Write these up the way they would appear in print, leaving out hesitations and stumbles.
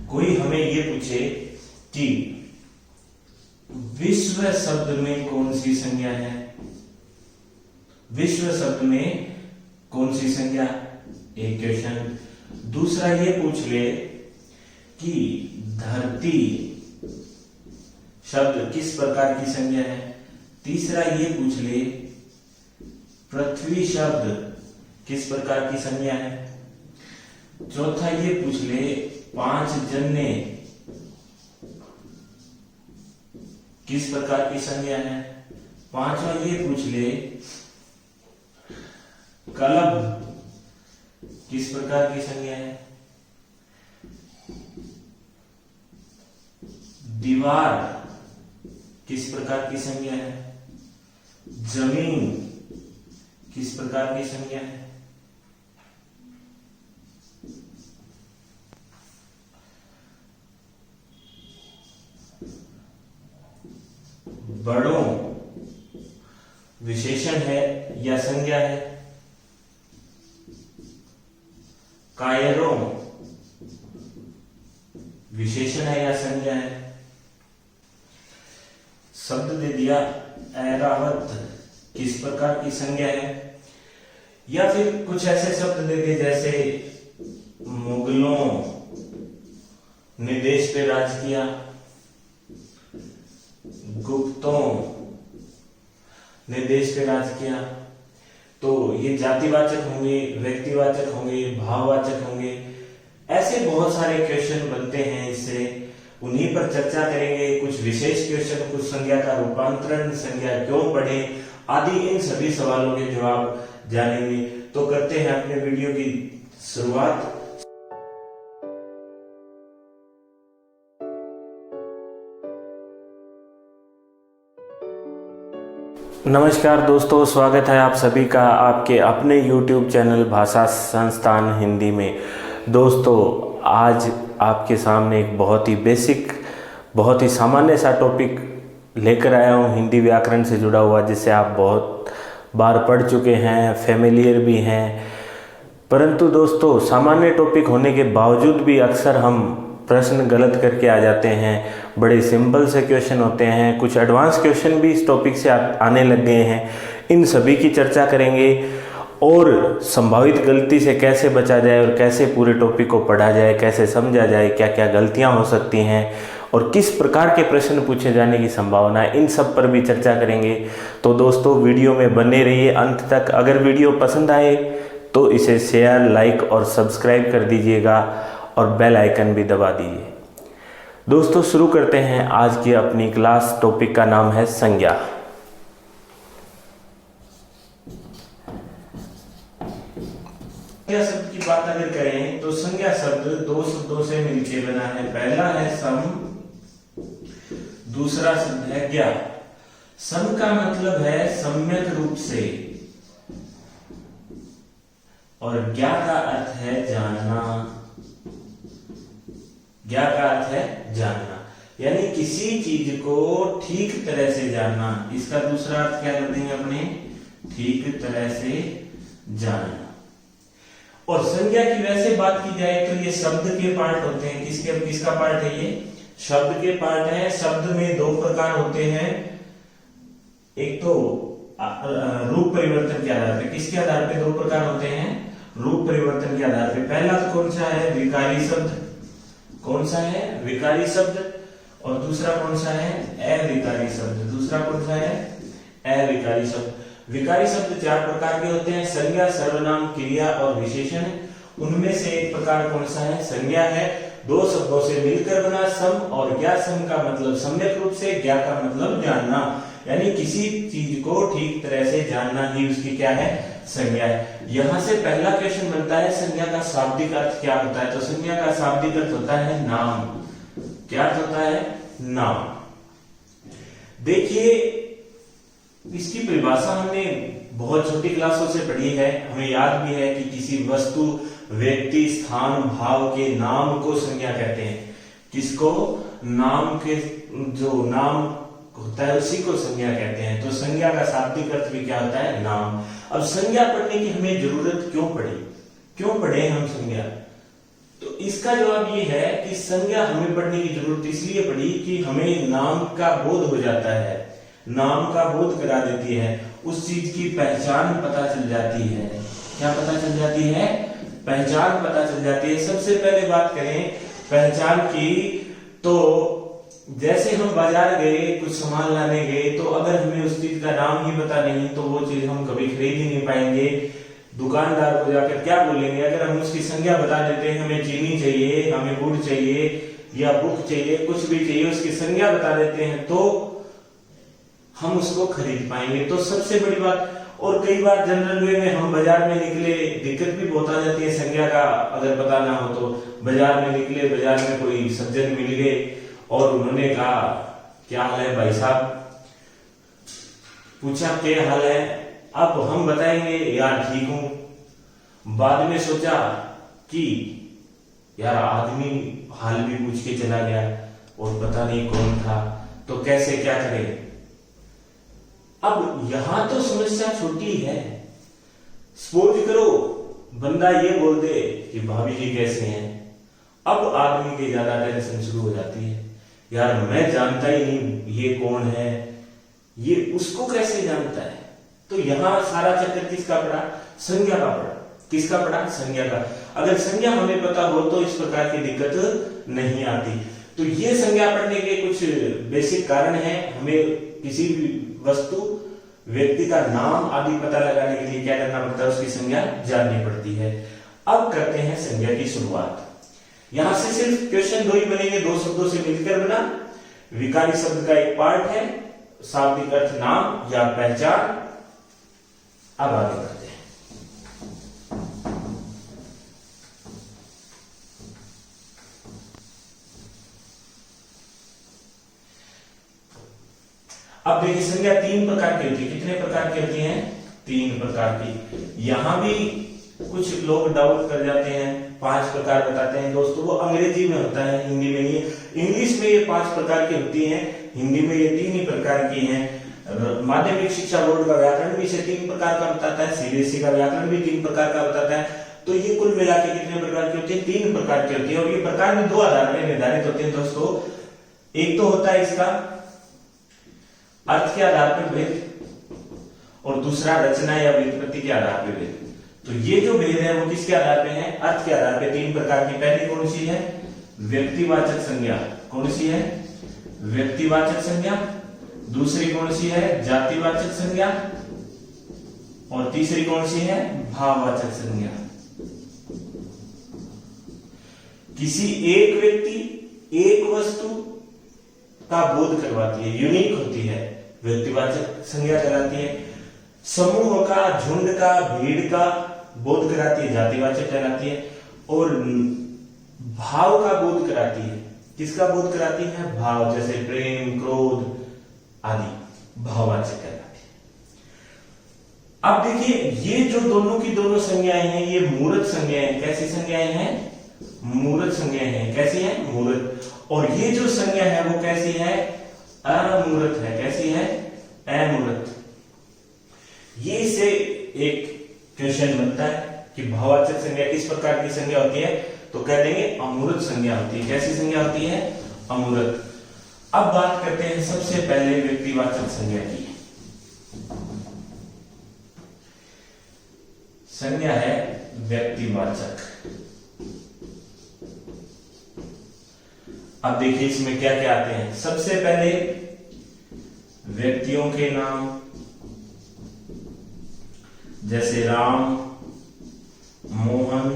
कोई हमें ये पूछे कि विश्व शब्द में कौन सी संज्ञा है, विश्व शब्द में कौन सी संज्ञा, एक क्वेश्चन। दूसरा ये पूछ ले कि धरती शब्द किस प्रकार की संज्ञा है। तीसरा ये पूछ ले पृथ्वी शब्द किस प्रकार की संज्ञा है। चौथा ये पूछ ले पांच जन्य किस प्रकार की संज्ञा है। पांचवा ये पूछ ले कलभ किस प्रकार की संज्ञा है। दीवार किस प्रकार की संज्ञा है। जमीन किस प्रकार की संज्ञा है। बड़ों विशेषण है या संज्ञा है। कायरों विशेषण है या संज्ञा है। शब्द दे दिया ऐरावत किस प्रकार की संज्ञा है। या फिर कुछ ऐसे शब्द दे दिए जैसे मुगलों ने देश पे राज किया, गुप्तों ने देश पे राज किया। तो ये जातिवाचक होंगे, व्यक्तिवाचक होंगे, भाववाचक होंगे। ऐसे बहुत सारे क्वेश्चन बनते हैं, इससे उन्हीं पर चर्चा करेंगे। कुछ विशेष क्वेश्चन, कुछ संज्ञा का रूपांतरण, संज्ञा क्यों पढ़े आदि, इन सभी सवालों के जवाब जानेंगे। तो करते हैं अपने वीडियो की शुरुआत। नमस्कार दोस्तों, स्वागत है आप सभी का आपके अपने YouTube चैनल भाषा संस्थान हिंदी में। दोस्तों, आज आपके सामने एक बहुत ही बेसिक, बहुत ही सामान्य सा टॉपिक लेकर आया हूँ, हिंदी व्याकरण से जुड़ा हुआ, जिसे आप बहुत बार पढ़ चुके हैं, फेमिलियर भी हैं। परंतु दोस्तों, सामान्य टॉपिक होने के बावजूद भी अक्सर हम प्रश्न गलत करके आ जाते हैं। बड़े सिंपल से क्वेश्चन होते हैं, कुछ एडवांस क्वेश्चन भी इस टॉपिक से आने लग गए हैं। इन सभी की चर्चा करेंगे और संभावित गलती से कैसे बचा जाए और कैसे पूरे टॉपिक को पढ़ा जाए, कैसे समझा जाए, क्या क्या गलतियां हो सकती हैं और किस प्रकार के प्रश्न पूछे जाने की संभावना है, इन सब पर भी चर्चा करेंगे। तो दोस्तों, वीडियो में बने रहिए अंत तक। अगर वीडियो पसंद आए तो इसे शेयर, लाइक और सब्सक्राइब कर दीजिएगा और बेल आइकन भी दबा दीजिए। दोस्तों, शुरू करते हैं आज की अपनी क्लास। टॉपिक का नाम है संज्ञा। संज्ञा शब्द की बात अगर करें तो संज्ञा शब्द दो शब्दों से मिलकर बना है। पहला है सम, दूसरा शब्द है ज्ञा। सम का मतलब है सम्यक रूप से और ज्ञा का अर्थ है जानना। ज्ञा का अर्थ है जानना, यानी किसी चीज को ठीक तरह से जानना। इसका दूसरा अर्थ क्या कर देंगे अपने, ठीक तरह से जानना। और संज्ञा की वैसे बात की जाए तो ये शब्द के पार्ट होते हैं। किसका पार्ट है ये, शब्द के पार्ट है। शब्द में दो प्रकार होते हैं, एक तो रूप परिवर्तन के आधार पे। किसके आधार पे दो प्रकार होते हैं, रूप परिवर्तन के आधार पे। पहला तो कौन सा है, विकारी शब्द। कौन सा है, विकारी शब्द। और दूसरा कौन सा है, अविकारी शब्द। दूसरा कौन सा है, अविकारी शब्द। विकारी शब्द चार प्रकार के होते हैं, संज्ञा, सर्वनाम, क्रिया और विशेषण। उनमें से एक प्रकार कौन सा है, संज्ञा है। दो शब्दों से मिलकर बना सम और ज्ञा। सम का मतलब सम्यक रूप से, ज्ञा का मतलब जानना, यानी किसी चीज को ठीक तरह से जानना ही उसकी क्या है, संज्ञा है। यहां से पहला क्वेश्चन बनता है, संज्ञा का शाब्दिक अर्थ क्या होता है। तो संज्ञा का शाब्दिक अर्थ होता है नाम। क्या अर्थ होता है, नाम। देखिए, इसकी परिभाषा हमने बहुत छोटी क्लासों से पढ़ी है। हमें याद भी है कि किसी वस्तु, व्यक्ति, स्थान, भाव के नाम को संज्ञा कहते हैं। किसको, नाम के, जो नाम होता है उसी को संज्ञा कहते हैं। तो संज्ञा का शाब्दिक अर्थ भी क्या होता है, नाम। अब संज्ञा पढ़ने की हमें जरूरत क्यों पड़ी, क्यों पढ़े हम संज्ञा। तो इसका जवाब ये है कि संज्ञा हमें पढ़ने की जरूरत इसलिए पड़ी कि हमें नाम का बोध हो जाता है, नाम का बोध करा देती है, उस चीज की पहचान पता चल जाती है। क्या पता चल जाती है? पहचान पता चल जाती है। सबसे पहले बात करें पहचान की, तो जैसे हम बाजार गए, कुछ सामान लाने गए, तो अगर हमें उस चीज का नाम ही पता नहीं तो वो चीज हम कभी खरीद ही नहीं पाएंगे। दुकानदार को जाकर क्या बोलेंगे? अगर हम उसकी संज्ञा बता देते हैं, हमें चीनी चाहिए, हमें गुड़ चाहिए या बुक चाहिए, कुछ भी चाहिए, उसकी संज्ञा बता देते हैं तो हम उसको खरीद पाएंगे। तो सबसे बड़ी बात। और कई बार जनरल वे में हम बाजार में निकले, दिक्कत भी बहुत आ जाती है संज्ञा का अगर पता ना हो तो। बाजार में निकले, बाजार में कोई सज्जन मिल गए और उन्होंने कहा क्या हाल है भाई साहब, पूछा क्या हाल है, अब हम बताएंगे यार ठीक हूं। बाद में सोचा कि यार आदमी हाल भी पूछ के चला गया और पता नहीं कौन था, तो कैसे क्या करें। अब यहां तो समस्या छोटी है। सपोज करो बंदा ये बोल दे कि भाभी जी कैसे हैं, अब आदमी की ज्यादा टेंशन शुरू हो जाती है। यार मैं जानता ही नहीं ये कौन है, ये उसको कैसे जानता है। तो यहां सारा चक्कर किसका पड़ा? संज्ञा का पड़ा। किसका पड़ा? संज्ञा का। अगर संज्ञा हमें पता हो तो इस प्रकार की दिक्कत नहीं आती। तो ये संज्ञा पढ़ने के कुछ बेसिक कारण हैं। हमें किसी भी वस्तु, व्यक्ति का नाम आदि पता लगाने के लिए क्या करना पड़ता है? उसकी संज्ञा जाननी पड़ती है। अब करते हैं संज्ञा की शुरुआत। यहां से सिर्फ क्वेश्चन 2 ही बनेंगे, 2 शब्दों से मिलकर बना। विकारी शब्द का एक पार्ट है, शाब्दिक अर्थ नाम या पहचान। अब आगे बढ़ते हैं। अब देखिए संज्ञा 3 प्रकार की होती है। कितने प्रकार की होती हैं? 3 प्रकार की। यहां भी कुछ लोग डाउट कर जाते हैं, 5 प्रकार बताते हैं दोस्तों। वो अंग्रेजी में होता है, हिंदी में नहीं। इंग्लिश में ये 5 प्रकार की होती हैं, हिंदी में ये 3 ही प्रकार की हैं। माध्यमिक शिक्षा बोर्ड का व्याकरण भी इसे 3 प्रकार का बताता है, सीबीएसई का व्याकरण भी 3 प्रकार का बताता है। तो ये कुल मिला के कितने प्रकार की होती है? 3 प्रकार की होती है। और ये प्रकार में 2 आधार में निर्धारित होते हैं दोस्तों। एक तो होता है इसका अर्थ के आधार पर भेद और दूसरा रचना या व्युत्पत्ति के आधार पर भेद। तो ये जो भेद है वो किसके आधार पे है? अर्थ के आधार पे। 3 प्रकार की। पहली कौन सी है? व्यक्तिवाचक संज्ञा। कौन सी है? व्यक्तिवाचक संज्ञा। दूसरी कौन सी है? जातिवाचक संज्ञा। और तीसरी कौन सी है? भाववाचक संज्ञा। किसी एक व्यक्ति, एक वस्तु का बोध करवाती है, यूनिक होती है, व्यक्तिवाचक संज्ञा कहलाती है। समूह का, झुंड का, भीड़ का बोध कराती है, जातिवाचक कहलाती है। और भाव का बोध कराती है। किसका बोध कराती है? भाव, जैसे प्रेम, क्रोध आदि भाववाचक कहलाती है। अब देखिए ये जो दोनों की दोनों संज्ञाएं हैं, ये मूर्त संज्ञाएं। कैसी संज्ञाएं हैं? मूर्त संज्ञाएं हैं। कैसी है? मूर्त। और ये जो संज्ञा है वो कैसी है? अमूर्त है। कैसी है? अमूर्त। ये से एक क्वेश्चन बनता है कि भाववाचक संज्ञा किस प्रकार की संज्ञा होती है? तो कह देंगे अमूर्त संज्ञा होती है। कैसी संज्ञा होती है? अमूर्त। अब बात करते हैं सबसे पहले व्यक्तिवाचक संज्ञा की। संज्ञा है व्यक्तिवाचक। अब देखिए इसमें क्या क्या आते हैं। सबसे पहले व्यक्तियों के नाम, जैसे राम, मोहन,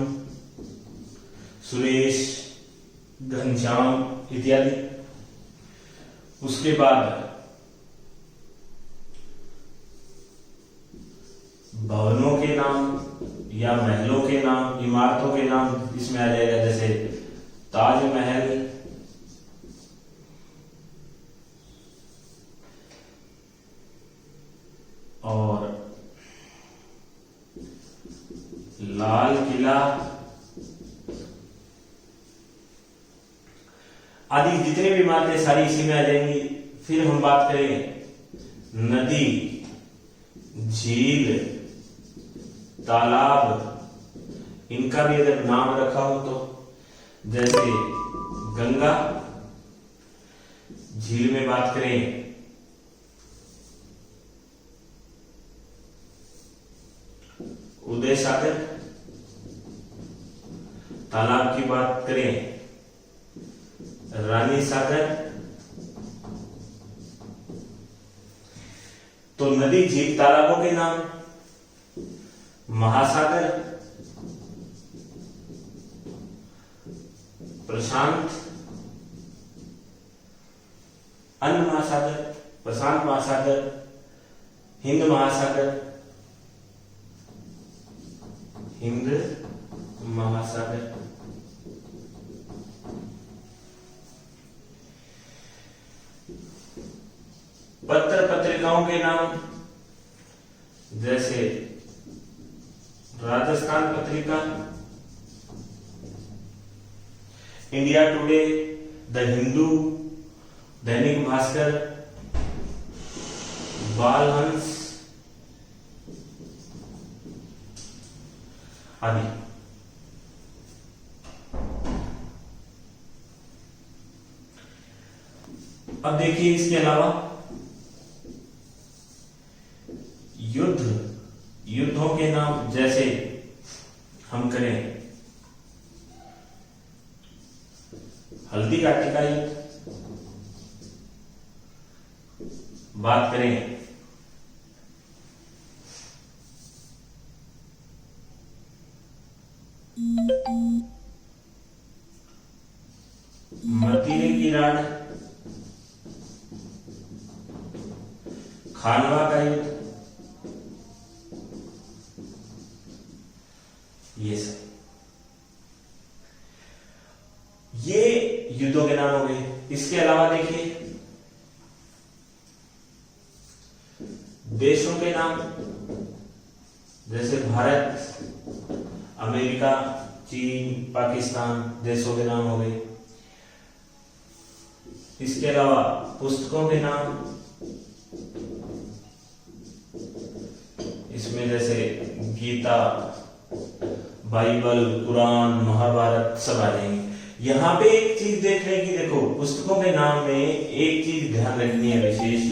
सुरेश, घनश्याम इत्यादि। उसके बाद भवनों के नाम या महलों के नाम, इमारतों के नाम इसमें आ जाएगा, जैसे ताजमहल, और लाल किला आदि। जितने भी इमारतें सारी इसी में आ जाएंगी। फिर हम बात करें नदी, झील, तालाब, इनका भी अगर नाम रखा हो तो जैसे गंगा, झील में बात करें उदय सागर, तालाब की बात करें रानी सागर। तो नदी झील तालाबों के नाम महासागर, प्रशांत, अन्य महासागर, प्रशांत महासागर, हिंद महासागर, हिंद महासागर। पत्र पत्रिकाओं के नाम जैसे Rajasthan Patrika, India today, the Hindu, Dainik Bhaskar, Balhans आदि। अब देखिए इसके अलावा युद्धों के नाम जैसे हम करें हल्दी घाटी का युद्ध, बात करें मतीरे की राड़, खानवा का युद्ध, ये सब ये युद्धों के नाम हो गए। इसके अलावा देखिए देशों के नाम जैसे भारत, अमेरिका, चीन, पाकिस्तान देशों के नाम हो गए। इसके अलावा पुस्तकों के नाम इसमें जैसे गीता, बाइबल, कुरान, महाभारत सब आ जाएंगे। यहाँ पे एक चीज देख रहे हैं कि देखो पुस्तकों के नाम में एक चीज ध्यान रखनी है विशेष,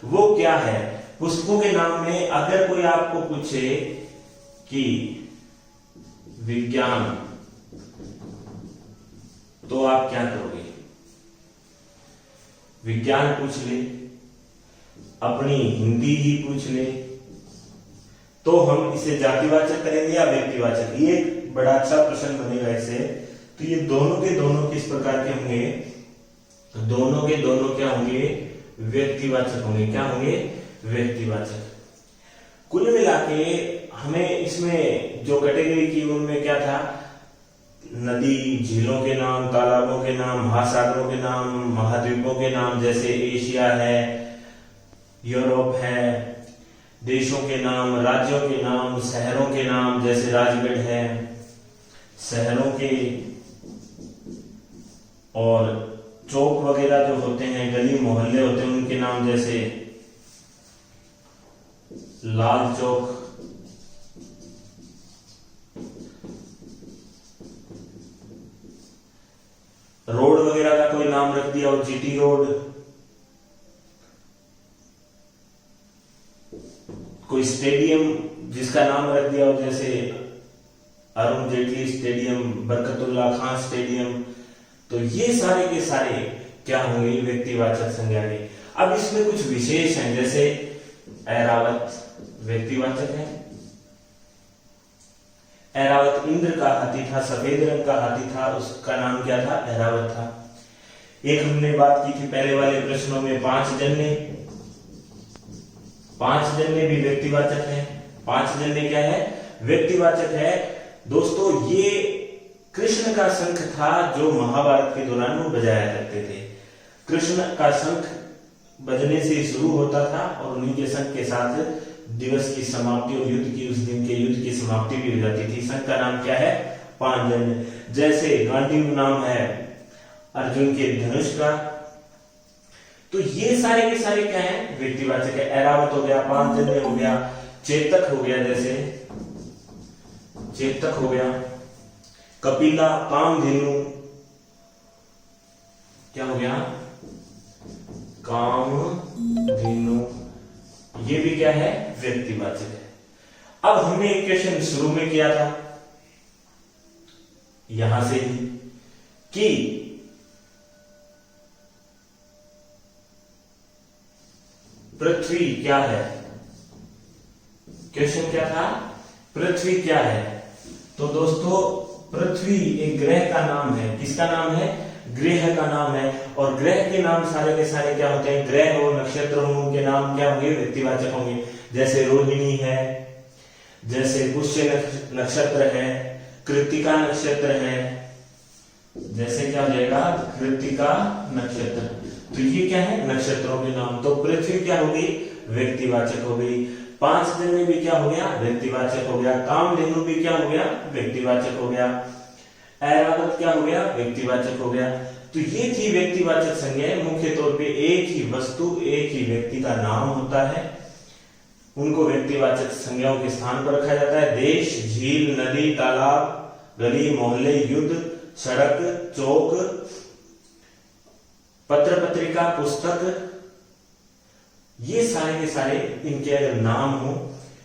वो क्या है? पुस्तकों के नाम में अगर कोई आपको पूछे कि विज्ञान, तो आप क्या करोगे? विज्ञान पूछ ले, अपनी हिंदी ही पूछ ले, तो हम इसे जातिवाचक करेंगे या व्यक्तिवाचक? ये एक बड़ा अच्छा प्रश्न बनेगा इससे। तो ये दोनों के दोनों किस प्रकार के होंगे? दोनों के दोनों क्या होंगे? व्यक्तिवाचक होंगे। क्या होंगे? व्यक्तिवाचक। कुल मिला के हमें इसमें जो कैटेगरी की उनमें क्या था? नदी झीलों के नाम, तालाबों के नाम, महासागरों के नाम, महाद्वीपों के नाम जैसे एशिया है, यूरोप है, देशों के नाम, राज्यों के नाम, शहरों के नाम जैसे राजगढ़ है, शहरों के, और चौक वगैरह जो होते हैं, गली मोहल्ले होते हैं, उनके नाम जैसे लाल चौक, रोड वगैरह का कोई नाम रख दिया हो, जीटी रोड, कोई स्टेडियम जिसका नाम रख दिया हो जैसे अरुण जेटली स्टेडियम, बरकतुल्ला खान स्टेडियम। तो ये सारे के सारे क्या होंगे? व्यक्तिवाचक संज्ञा के। अब इसमें कुछ विशेष हैं जैसे ऐरावत व्यक्तिवाचक है। ऐरावत इंद्र का हाथी था, सफेद रंग का हाथी था, उसका नाम क्या था? ऐरावत था। एक हमने बात की थी पहले वाले प्रश्नों में, पांच जन्य भी व्यक्तिवाचक है। पांच जन्य क्या है? व्यक्तिवाचक है। दोस्तों ये कृष्ण का शंख था जो महाभारत के दौरान वो बजाया करते थे। कृष्ण का शंख बजने से शुरू होता था और उन्हीं के शंख के साथ दिवस की समाप्ति और युद्ध की, उस दिन के युद्ध की समाप्ति भी हो जाती थी। शंख का नाम क्या है? पांचजन्य। जैसे गांडीव नाम है अर्जुन के धनुष का। तो ये सारे के सारे क्या है? व्यक्तिवाचक है। ऐरावत हो गया, पांचजन्य हो गया, चेतक हो गया, जैसे चेतक हो गया, कपिला, कामधेनु, क्या हो गया, कामधेनु, ये भी क्या है, व्यक्तिवाचक है। अब हमने एक क्वेश्चन शुरू में किया था यहां से ही कि पृथ्वी क्या है, क्वेश्चन क्या था, पृथ्वी क्या है। तो दोस्तों पृथ्वी एक ग्रह का नाम है, किसका नाम है, ग्रह का नाम है। और ग्रह के नाम सारे के सारे क्या होते हैं, ग्रह हो नक्षत्र हो उनके नाम क्या होंगे, व्यक्तिवाचक होंगे। जैसे रोहिणी है, जैसे पुष्य नक्षत्र है, कृत्तिका नक्षत्र है, जैसे क्या हो जाएगा, कृत्तिका नक्षत्र। तो ये क्या है, नक्षत्रों के नाम। तो पृथ्वी क्या होगी, व्यक्तिवाचक हो गई। 5 दिन में भी क्या हो गया, व्यक्तिवाचक हो गया। कामधेनु भी क्या हो गया, व्यक्तिवाचक हो गया। ऐरावत क्या हो गया, व्यक्तिवाचक हो गया। तो ये थी व्यक्तिवाचक संज्ञाएं। मुख्य तौर पे एक ही वस्तु, एक ही व्यक्ति का नाम होता है, उनको व्यक्तिवाचक संज्ञाओं के स्थान पर रखा जाता है। देश, झील, नदी, तालाब, गली, मोहल्ले, युद्ध, सड़क, चौक, पत्र पत्रिका, पुस्तक, ये सारे के सारे इनके अगर नाम हो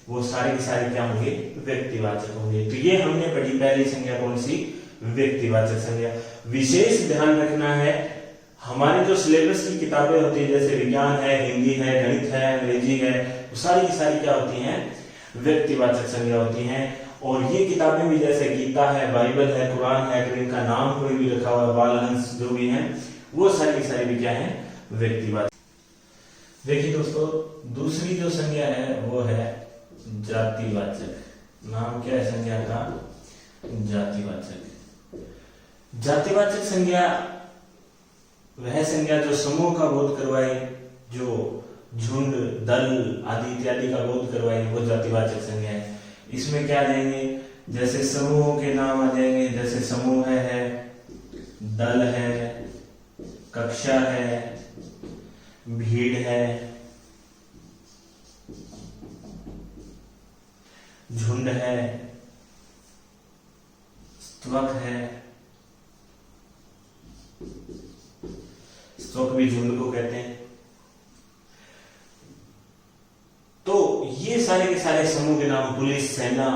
वो सारे के सारे क्या होंगे, व्यक्तिवाचक होंगे। तो ये हमने पढ़ी पहली संज्ञा कौन सी, व्यक्तिवाचक संज्ञा। विशेष ध्यान रखना है, हमारे जो सिलेबस की किताबें होती है जैसे विज्ञान है, हिंदी है, गणित है, अंग्रेजी है, वो सारी की सारी क्या होती हैं, व्यक्तिवाचक संज्ञा होती हैं। और ये किताबें भी जैसे गीता है, बाइबल है, कुरान है, अगर इनका नाम कोई भी रखा हुआ है, बालहंस जो भी है, वो सारी की सारी भी क्या है, व्यक्तिवाचक। देखिए दोस्तों दूसरी जो संज्ञा है वो है जातिवाचक। नाम क्या है संज्ञा का, जातिवाचक। जातिवाचक संज्ञा वह संज्ञा जो समूह का बोध करवाए, जो झुंड, दल आदि इत्यादि का बोध करवाए, वो जातिवाचक संज्ञा है। इसमें क्या आ जाएंगे, जैसे समूहों के नाम आ जाएंगे, जैसे समूह है, दल है, कक्षा है, भीड़ है, झुंड है, स्तवक है, स्तवक भी झुंड को कहते हैं। तो ये सारे के सारे समूह के नाम, पुलिस, सेना,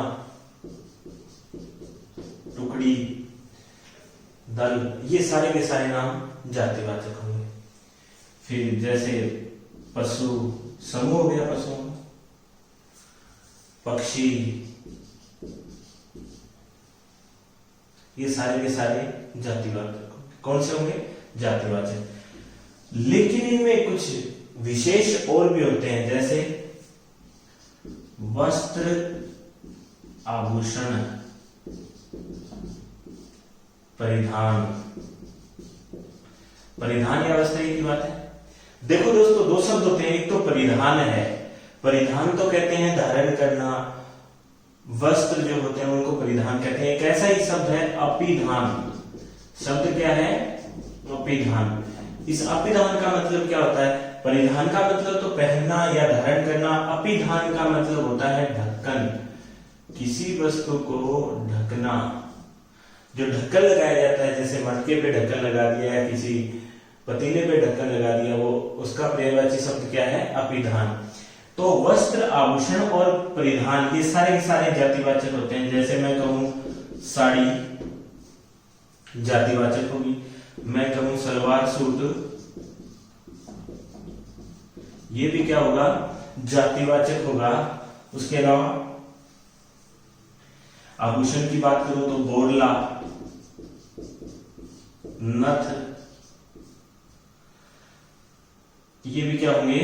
टुकड़ी, दल, ये सारे के सारे नाम जातिवाचक होंगे। फिर जैसे पशु, समूह हो गया पशु, पक्षी, ये सारे के सारे जातिवाचक कौन से होंगे, जातिवाचक। लेकिन इनमें कुछ विशेष और भी होते हैं, जैसे वस्त्र, आभूषण, परिधान। परिधान या वस्त्र की बात है। देखो दोस्तों दो शब्द होते हैं, एक तो परिधान है, परिधान तो कहते हैं धारण करना, वस्त्र जो होते हैं उनको परिधान कहते हैं। एक ऐसा ही शब्द है अपिधान। शब्द क्या है, अपिधान। इस अपिधान का मतलब क्या होता है, परिधान का मतलब तो पहनना या धारण करना, अपिधान का मतलब होता है ढक्कन, किसी वस्तु को ढकना। जो ढक्कन लगाया जाता है, जैसे मटके पे ढक्कन लगा दिया है, किसी पतीले पे ढक्कन लगा दिया, वो उसका पर्यायवाची शब्द क्या है, अपिधान। तो वस्त्र, आभूषण और परिधान ये सारे के सारे जातिवाचक होते हैं। जैसे मैं कहूं साड़ी, जातिवाचक होगी। मैं कहूं सलवार सूट, ये भी क्या होगा, जातिवाचक होगा। उसके अलावा आभूषण की बात करूं तो बोरला, नथ, ये भी क्या होंगे,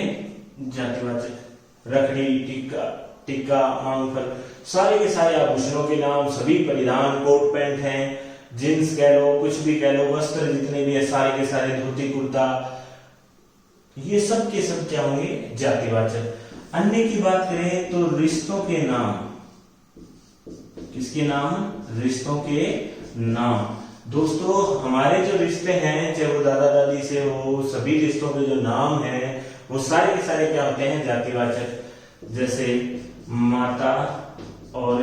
जातिवाचक। रखड़ी, टिक्का, टिक्का, मांगफल, सारे के सारे आभूषणों के नाम, सभी परिधान, कोट पैंट हैं, जींस कह लो, कुछ भी कह लो, वस्त्र जितने भी है सारे के सारे, धोती कुर्ता, ये सब के सब क्या होंगे, जातिवाचक। अन्य की बात करें तो रिश्तों के नाम, किसके नाम, रिश्तों के नाम। दोस्तों हमारे जो रिश्ते हैं, चाहे वो दादा दादी से हो, सभी रिश्तों के जो नाम हैं वो सारे के सारे क्या होते हैं, जातिवाचक। जैसे माता और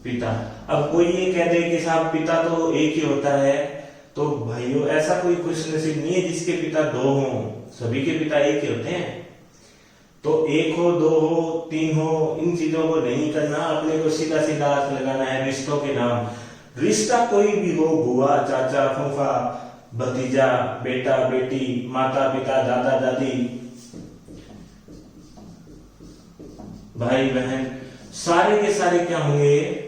पिता। अब कोई ये कह दे कि साहब पिता तो एक ही होता है, तो भाइयों ऐसा कोई खुशनसीब नहीं है जिसके पिता दो हों, सभी के पिता एक ही होते हैं। तो एक हो, दो हो, तीन हो, इन चीजों को नहीं करना, अपने को सीधा सीधा हाथ लगाना है रिश्तों के नाम। रिश्ता कोई भी हो, बुआ, चाचा, फूफा, भतीजा, बेटा, बेटी, माता, पिता, दादा, दादी, भाई, बहन, सारे के सारे क्या होंगे,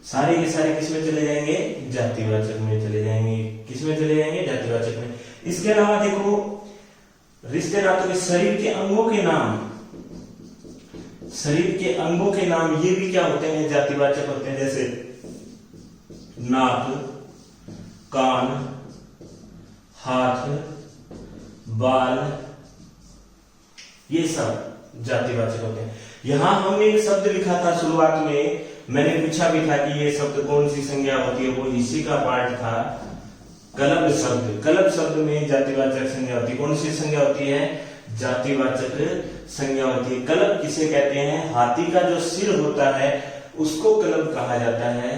सारे के सारे किस में चले जाएंगे, जातिवाचक में चले जाएंगे। किस में चले जाएंगे, जातिवाचक में। इसके अलावा देखो रिश्ते नातों के शरीर के अंगों के नाम, शरीर के अंगों के नाम ये भी क्या होते हैं, जातिवाचक होते हैं। जैसे नाक, कान, हाथ, बाल, ये सब जातिवाचक होते हैं। यहां हमने एक शब्द लिखा था शुरुआत में, मैंने पूछा भी था कि ये शब्द कौन सी संज्ञा होती है, वो इसी का पार्ट था, कलब शब्द। कलब शब्द में जातिवाचक संज्ञा होती है। कौन सी संज्ञा होती है, जातिवाचक संज्ञा होती है। कलब किसे कहते हैं, हाथी का जो सिर होता है उसको कलब कहा जाता है।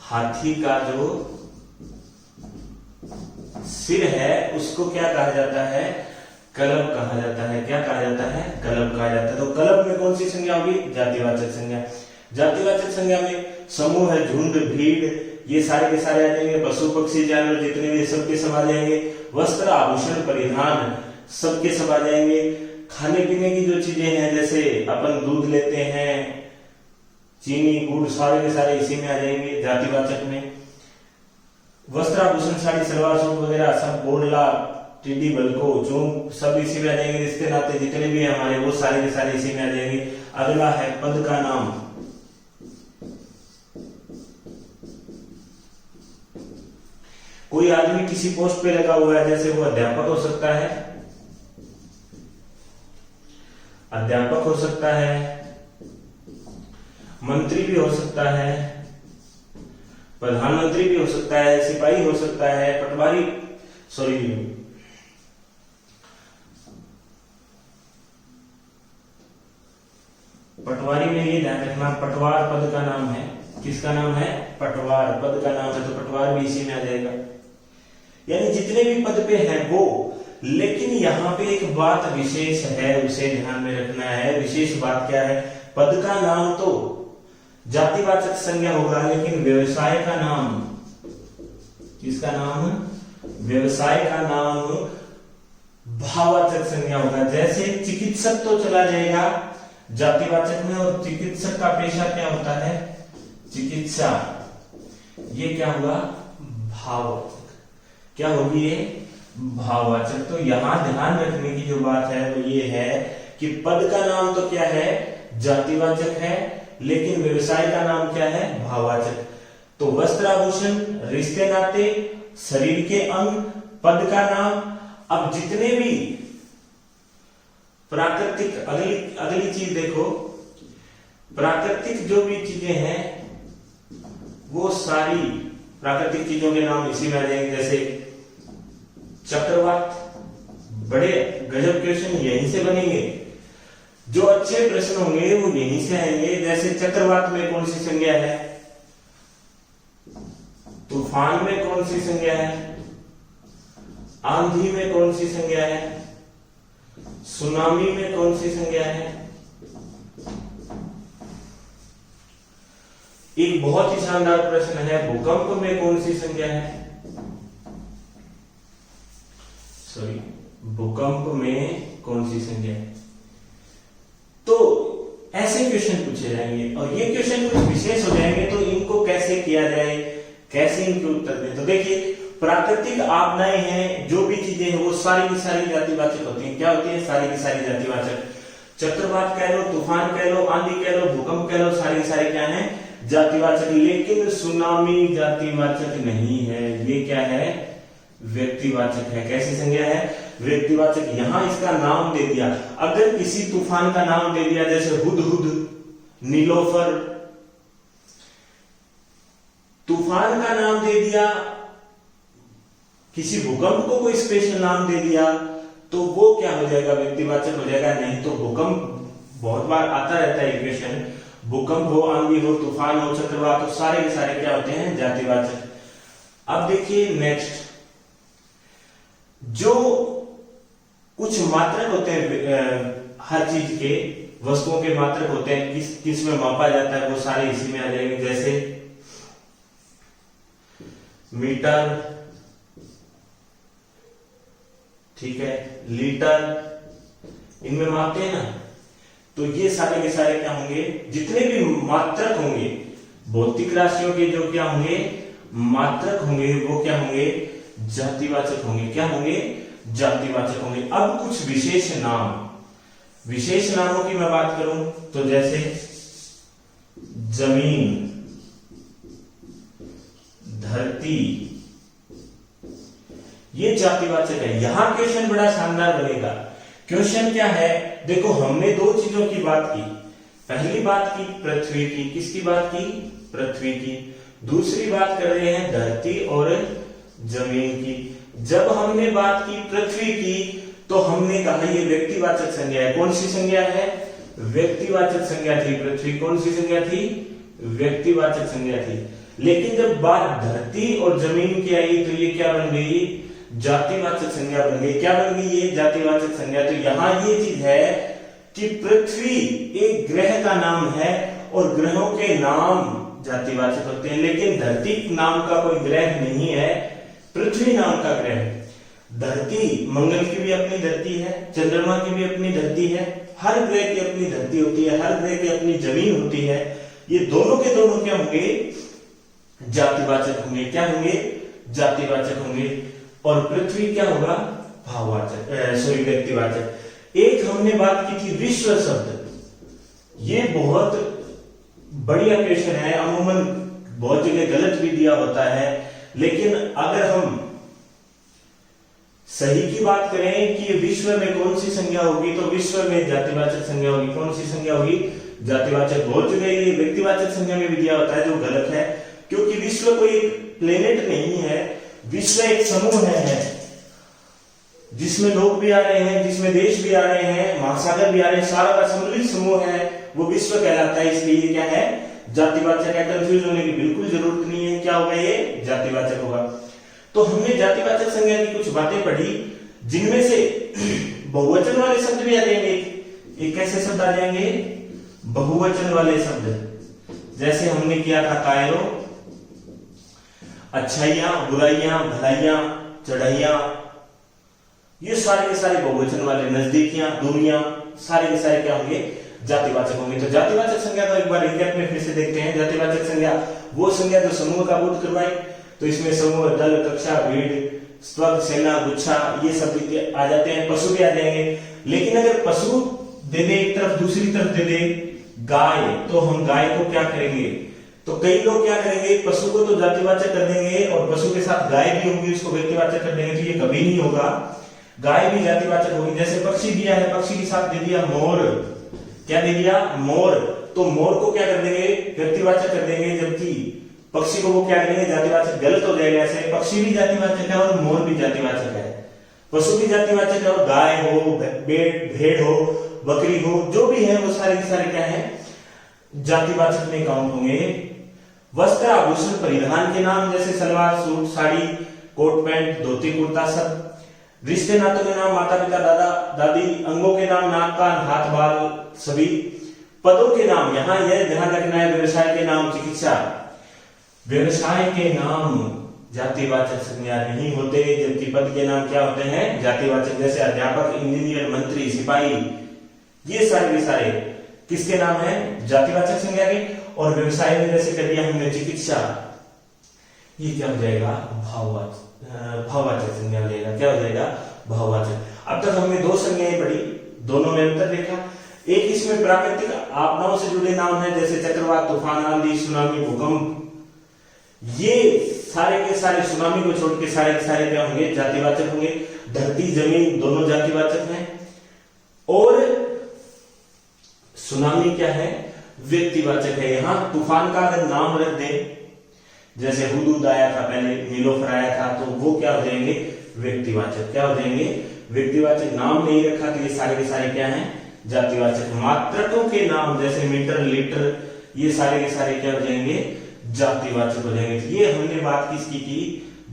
हाथी का जो सिर है उसको क्या कहा जाता है, कलब कहा जाता है। क्या कहा जाता है, कलब कहा जाता है। तो कलब में कौन सी संज्ञा होगी, जातिवाचक संज्ञा। जातिवाचक संज्ञा में समूह है, झुंड, भीड़, ये सारे के सारे आ जाएंगे। पशु, पक्षी, जानवर जितने भी सबके सब आ जाएंगे। वस्त्र, आभूषण, परिधान सबके सब आ जाएंगे। खाने पीने की जो चीजें हैं, जैसे अपन दूध लेते हैं, चीनी, गुड़, सारे के सारे इसी में आ जाएंगे, जातिवाचक में। वस्त्र, आभूषण, साड़ी, सलवार सूट वगैरह सब, बोडला, टिड्डी, बलको, चूम, सब इसी में आ जाएंगे। रिश्ते नाते जितने भी है हमारे वो सारे के सारे इसी में आ जाएंगे। अगला है पद का नाम। कोई आदमी किसी पोस्ट पे लगा हुआ है, जैसे वो अध्यापक हो सकता है, अध्यापक हो सकता है, मंत्री भी हो सकता है, प्रधानमंत्री भी हो सकता है, सिपाही हो सकता है, पटवारी, पटवारी में ये ध्यान रखना, पटवार पद का नाम है। किसका नाम है, पटवार पद का नाम है, तो पटवार भी इसी में आ जाएगा। यानी जितने भी पद पे है वो। लेकिन यहाँ पे एक बात विशेष है, उसे ध्यान में रखना है। विशेष बात क्या है, पद का नाम तो जातिवाचक संज्ञा होगा, लेकिन व्यवसाय का नाम, किसका नाम, व्यवसाय का नाम भाववाचक संज्ञा होगा। जैसे चिकित्सक तो चला जाएगा जातिवाचक में, और चिकित्सक का पेशा क्या होता है, चिकित्सा, ये क्या हुआ, भाववाचक। क्या होगी ये, भाववाचक। तो यहां ध्यान रखने की जो बात है वो ये है कि पद का नाम तो क्या है, जातिवाचक है, लेकिन व्यवसाय का नाम क्या है, भाववाचक। तो वस्त्र, आभूषण, रिश्ते नाते, शरीर के अंग, पद का नाम। अब जितने भी प्राकृतिक, अगली चीज देखो, प्राकृतिक जो भी चीजें हैं वो सारी प्राकृतिक चीजों के नाम इसी में आ जाएंगे। जैसे चक्रवात, बड़े गजब क्वेश्चन यहीं से बनेंगे, जो अच्छे प्रश्न होंगे वो यहीं से आएंगे। जैसे चक्रवात में कौन सी संज्ञा है, तूफान में कौन सी संज्ञा है, आंधी में कौन सी संज्ञा है, सुनामी में कौन सी संज्ञा है। एक बहुत ही शानदार प्रश्न है, भूकंप में कौन सी संज्ञा है, भूकंप में कौन सी संज्ञा है। तो ऐसे क्वेश्चन पूछे जाएंगे, और ये क्वेश्चन कुछ विशेष हो जाएंगे, तो इनको कैसे किया जाए, कैसे इनके उत्तर दें। तो देखिए, प्राकृतिक आपदाएं हैं, जो भी चीजें हैं वो सारी की सारी जातिवाचक होती हैं। क्या होती है, सारी की सारी जातिवाचक। चक्रवात कह लो, तूफान कह लो, आंधी कह लो, भूकंप कह लो, सारी की सारी क्या है, जातिवाचक। लेकिन सुनामी जातिवाचक नहीं है, ये क्या है, व्यक्तिवाचक है। कैसी संज्ञा है, व्यक्तिवाचक। यहां इसका नाम दे दिया, अगर किसी तूफान का नाम दे दिया, जैसे हुदहुद, नीलोफर, तूफान का नाम दे दिया, किसी भूकंप को कोई स्पेशल नाम दे दिया, तो वो क्या हो जाएगा, व्यक्तिवाचक हो जाएगा। नहीं तो भूकंप, बहुत बार आता रहता है क्वेश्चन, भूकंप हो, आंधी हो, तूफान हो, चक्रवात हो, सारे के सारे क्या होते हैं, जातिवाचक। अब देखिए नेक्स्ट, जो कुछ मात्रक होते हैं हर चीज के, वस्तुओं के मात्रक होते हैं, किस में मापा जाता है, वो सारे इसी में आ जाएंगे। जैसे मीटर, ठीक है, लीटर, इनमें मापते हैं ना। तो ये सारे के सारे क्या होंगे, जितने भी मात्रक होंगे भौतिक राशियों के, जो क्या होंगे मात्रक होंगे, वो क्या होंगे जातिवाचक होंगे। क्या होंगे, जातिवाचक होंगे। अब कुछ विशेष नाम, विशेष नामों की मैं बात करूं तो जैसे जमीन, धरती, ये जातिवाचक है। यहां क्वेश्चन बड़ा शानदार बनेगा। क्वेश्चन क्या है, देखो हमने दो चीजों की बात की। पहली बात की पृथ्वी की, किसकी बात की, पृथ्वी की। दूसरी बात कर रहे हैं धरती और जमीन की। जब हमने बात की पृथ्वी की तो हमने कहा ये व्यक्तिवाचक संज्ञा है। कौन सी संज्ञा है, व्यक्तिवाचक संज्ञा थी। पृथ्वी कौन सी संज्ञा थी, व्यक्तिवाचक संज्ञा थी। लेकिन जब बात धरती और जमीन की आई तो ये क्या बन गई, जातिवाचक संज्ञा बन गई। क्या बन गई, ये जातिवाचक संज्ञा। तो यहां ये चीज है कि पृथ्वी एक ग्रह का नाम है और ग्रहों के नाम जातिवाचक होते हैं, लेकिन धरती नाम का कोई ग्रह नहीं है, पृथ्वी नाम का ग्रह है। धरती, मंगल की भी अपनी धरती है, चंद्रमा की भी अपनी धरती है, हर ग्रह की अपनी धरती होती है, हर ग्रह की अपनी जमीन होती है। ये दोनों के दोनों क्या होंगे, जातिवाचक होंगे। क्या होंगे, जातिवाचक होंगे। और पृथ्वी क्या होगा, भाववाचक, सॉरी व्यक्तिवाचक। एक हमने बात की थी विश्व शब्द। ये बहुत बढ़िया क्वेश्चन है, अमूमन बहुत जगह गलत भी दिया होता है, लेकिन अगर हम सही की बात करें कि विश्व में कौन सी संज्ञा होगी, तो विश्व में जातिवाचक संज्ञा होगी। कौन सी संज्ञा होगी, जातिवाचक। बहुत जगह ये व्यक्तिवाचक संज्ञा में भी दिया होता है, जो गलत है, क्योंकि विश्व कोई प्लेनेट नहीं है, विश्व एक समूह है जिसमें लोग भी आ रहे हैं, जिसमें देश भी आ रहे हैं, महासागर भी आ रहे हैं, सारा का सम्मिलित समूह है, वो विश्व कहलाता है। इसलिए क्या है, जातिवाचक है। कंफ्यूज होने की बिल्कुल जरूरत नहीं है, क्या होगा, ये जातिवाचक होगा। तो हमने जातिवाचक संज्ञा की कुछ बातें पढ़ी, जिनमें से बहुवचन वाले शब्द भी आ जाएंगे। एक कैसे शब्द आ जाएंगे, बहुवचन वाले शब्द। जैसे हमने किया था कायरो, अच्छाइयां, बुराइयां, भलाइयां, चढ़ाइयां, ये सारे के सारे बहुवचन वाले। नजदीकियां, दूरियां, सारे के सारे क्या होंगे, जातिवाचक होंगे। तो जातिवाचक संज्ञा को एक बार रिकैप में फिर से देखते हैं। जातिवाचक संज्ञा वो संज्ञा जो समूह का बोध करवाए। तो इसमें समूह, दल, कक्षा, भीड़, स्वग, सेना, गुच्छा, ये सब आ जाते हैं। पशु भी आ जाएंगे। लेकिन अगर पशु दे दे एक तरफ, दूसरी तरफ दे दे गाय, तो हम गाय को क्या करेंगे, तो कई लोग क्या करेंगे, पशु को तो जातिवाचक कर देंगे और पशु के साथ गाय भी होगी, उसको व्यक्तिवाचक कर देंगे। तो ये कभी नहीं होगा, गाय भी जातिवाचक होगी। जैसे पक्षी दिया है, पक्षी के साथ दे दिया मोर, क्या दे दिया, मोर, तो मोर को क्या कर देंगे, व्यक्तिवाचक कर देंगे, जबकि पक्षी को वो क्या करेंगे, जातिवाचक। गलत हो जाएगा ऐसे। पक्षी भी जातिवाचक है और मोर भी जातिवाचक है, पशु भी जातिवाचक है, और गाय हो, भेड़ हो, बकरी हो, जो भी है वो सारे के सारे क्या है, जातिवाचक में काउंट होंगे। वस्त्र, आभूषण, परिधान के नाम जैसे salwar, suit, sari, coat pant, dhoti, kurta, सब। रिश्ते नातों के नाम, माता पिता, दादा दादी। अंगों के नाम, नाक, कान, हाथ, बाल, सभी। पदों के नाम, यहां यह ध्यान रखना है, व्यवसाय के नाम, चिकित्सा, व्यवसाय के नाम जातिवाचक संज्ञा नहीं होते, जबकि पद के नाम क्या होते हैं, जातिवाचक। जैसे अध्यापक, इंजीनियर, मंत्री, सिपाही, ये सारे के सारे किसके नाम है, जातिवाचक संज्ञा के। और व्यवसाय में जैसे कर दिया हमने चिकित्सा, ये क्या हो जाएगा, भाववाचक संज्ञा हो जाएगा। क्या हो जाएगा, भाववाचक। अब तक हमने दो संज्ञाएं पढ़ी, दोनों में अंतर देखा। एक इसमें प्राकृतिक आपदाओं से जुड़े नाम है, जैसे चक्रवात, तूफान, आंधी, सुनामी, भूकंप। ये सारे के सारे सुनामी को छोड़ के सारे के सारे क्या होंगे, जातिवाचक होंगे। धरती, जमीन दोनों जातिवाचक हैं। और सुनामी क्या है, व्यक्तिवाचक है। यहां तूफान का अगर नाम रख दें, जैसे हुदूद आया था पहले, नीलोफर आया था, तो वो क्या हो जाएंगे, व्यक्तिवाचक। क्या हो जाएंगे, व्यक्तिवाचक। नाम नहीं रखा तो ये सारे के सारे क्या हैं, जातिवाचक। मात्रकों के नाम जैसे मीटर, लीटर, ये सारे के सारे क्या हो जाएंगे, जातिवाचक हो जाएंगे। ये हमने बात किसकी की,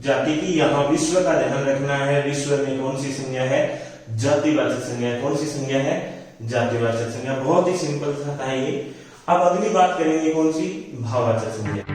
जाति की। यहाँ विश्व का ध्यान रखना है, विश्व में कौन सी संज्ञा है, जातिवाचक संज्ञा है। कौन सी संज्ञा है, जातिवाचक संज्ञा। बहुत ही सिंपल था ये। अब अगली बात करेंगे कौन सी, भाववाचक संज्ञा।